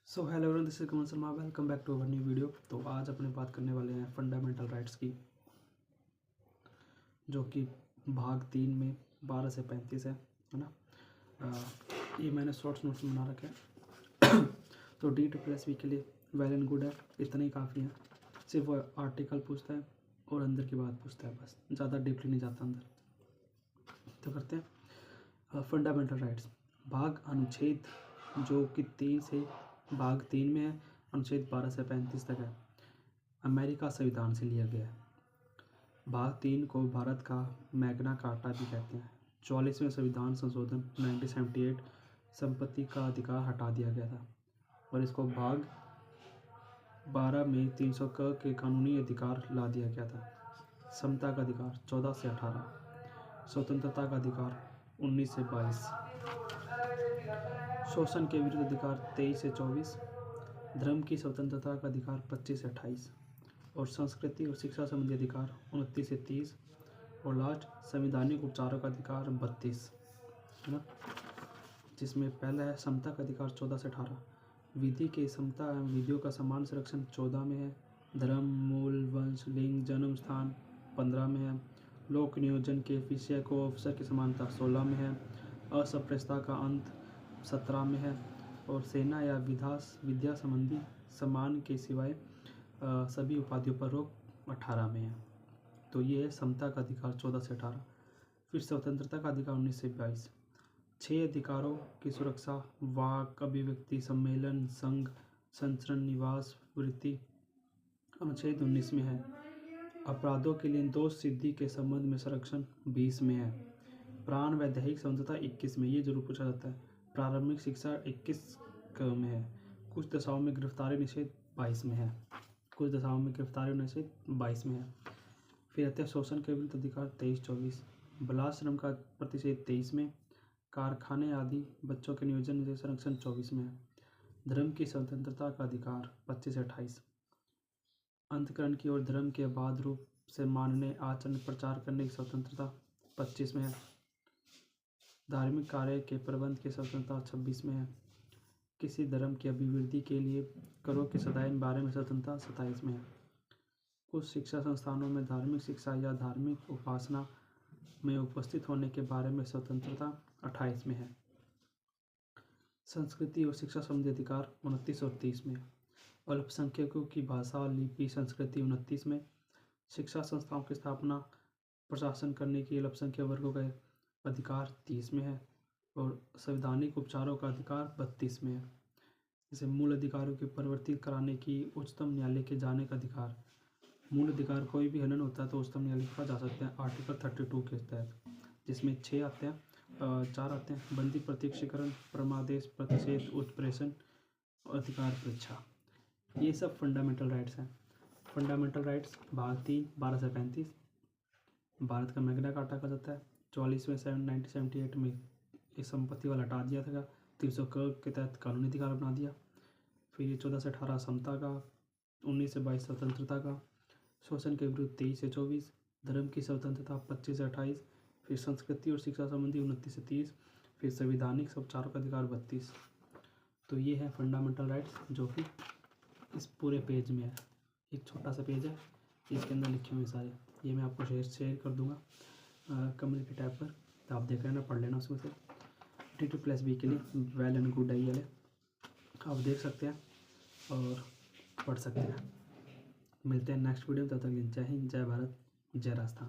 So hello everyone, this is Kamal Sharma. Welcome back to our new video. तो आज अपने बात करने वाले हैं फंडामेंटल राइट्स की, जो कि भाग 3 में 12 से 35 है ना। ये मैंने शॉर्ट्स नोट्स बना रखे हैं। तो D2+V के लिए वेल एंड गुड है, इतना ही काफ़ी है। सिर्फ वो आर्टिकल पूछता है और अंदर की बात पूछता है, बस ज़्यादा डीपली नहीं जाता अंदर। तो करते हैं फंडामेंटल राइट्स। भाग अनुच्छेद जो कि 3 से भाग 3 में है, अनुच्छेद 12 से 35 तक है, अमेरिका संविधान से लिया गया है। भाग 3 को भारत का मैग्ना कार्टा भी कहते हैं। 44वें संविधान संशोधन 1978 संपत्ति का अधिकार हटा दिया गया था और इसको भाग 12 में 300 क के कानूनी अधिकार ला दिया गया था। समता का अधिकार 14 से 18, स्वतंत्रता का अधिकार 19 से 22, शोषण के विरुद्ध अधिकार 23 से 24, धर्म की स्वतंत्रता का अधिकार 25 से 28 और संस्कृति और शिक्षा संबंधी अधिकार 29 से 30 और लास्ट संवैधानिक उपचारों का अधिकार 32 है ना, जिसमें पहला है समता का अधिकार 14 से 18, विधि के समता एवं विधियों का समान संरक्षण 14 में है, धर्म मूल वंश लिंग जन्म स्थान 15 में है, लोक नियोजन के विषय को अवसर की समानता 16 में है, असमप्रसता का अंत 17 में है और सेना या विद्या संबंधी सम्मान के सिवाय सभी उपाधियों पर रोक 18 में है। तो ये है समता का अधिकार 14 से 18। फिर स्वतंत्रता का अधिकार 19 से 22। 6 अधिकारों की सुरक्षा वाक अभिव्यक्ति सम्मेलन संघ संचरण निवास वृत्ति अनुच्छेद 19 में है। अपराधों के लिए दोष सिद्धि के संबंध में संरक्षण 20 में है। प्राण व दैहिक स्वतंत्रता 21 में, ये जरूर पूछा जाता है। प्रारंभिक शिक्षा 21 में है। कुछ दशाओं में गिरफ्तारी निषेध 22 में है। कुछ दशाओं में गिरफ्तारी निषेध 22 में है। फिर आते हैं शोषण के विरुद्ध अधिकार 23-24, बलाश्रम का प्रतिषेध 23 में, कारखाने आदि बच्चों के नियोजन के संरक्षण 24 में है, धर्म की स्वतंत्रता का अधिकार 25 से 28, अंतकरण की और धर्म के अबाध रूप से मानने आचरण प्रचार करने की स्वतंत्रता 25 में है, धार्मिक कार्य के प्रबंध की स्वतंत्रता 26 में है, किसी धर्म की अभिवृद्धि के लिए करों के सदायन बारे में स्वतंत्रता 27 में है, कुछ शिक्षा संस्थानों में धार्मिक शिक्षा या धार्मिक उपासना में उपस्थित होने के बारे में स्वतंत्रता 28 में है, संस्कृति और शिक्षा संबंधी अधिकार 29 और 30 में, अल्पसंख्यकों की भाषा लिपि संस्कृति 29 में, शिक्षा संस्थाओं की स्थापना प्रशासन करने की अल्पसंख्यक वर्गों का अधिकार 30 में है और संवैधानिक उपचारों का अधिकार 32 में है। जैसे मूल अधिकारों की परिवर्तित कराने की उच्चतम न्यायालय के जाने का अधिकार, मूल अधिकार कोई भी हनन होता है तो उच्चतम न्यायालय का जा सकते हैं आर्टिकल 32 के तहत, जिसमें 6 आते हैं 4 आते हैं बंदी प्रत्यक्षीकरण परमादेश प्रतिषेध उत्प्रेषण अधिकार परीक्षा। ये सब फंडामेंटल राइट्स हैं। फंडामेंटल राइट्स भाग 3 12 से 35 भारत का मैग्ना कार्टा कहा जाता है। 44वें 1978 में इस संपत्ति वाला हटा दिया था, 300 के तहत कानूनी अधिकार बना दिया। फिर ये 14 से 18 समता का, 19 से 22 स्वतंत्रता का, शोषण के विरुद्ध 23 से 24, धर्म की स्वतंत्रता 25 से 28, फिर संस्कृति और शिक्षा संबंधी 29 से 30, फिर संवैधानिक उपचारों का अधिकार 32। तो ये है फंडामेंटल राइट्स, जो कि इस पूरे पेज में है। एक छोटा सा पेज है, इसके अंदर लिखे हुए सारे, ये मैं आपको शेयर कर दूंगा कम्युनिटी टैब पर, तो आप देख लेना, पढ़ लेना उसमें से। D2+V के लिए वेल एंड गुड है ये, आप देख सकते हैं और पढ़ सकते हैं। मिलते हैं नेक्स्ट वीडियो में, तब तक जय हिंद, जय भारत, जय राजस्थान।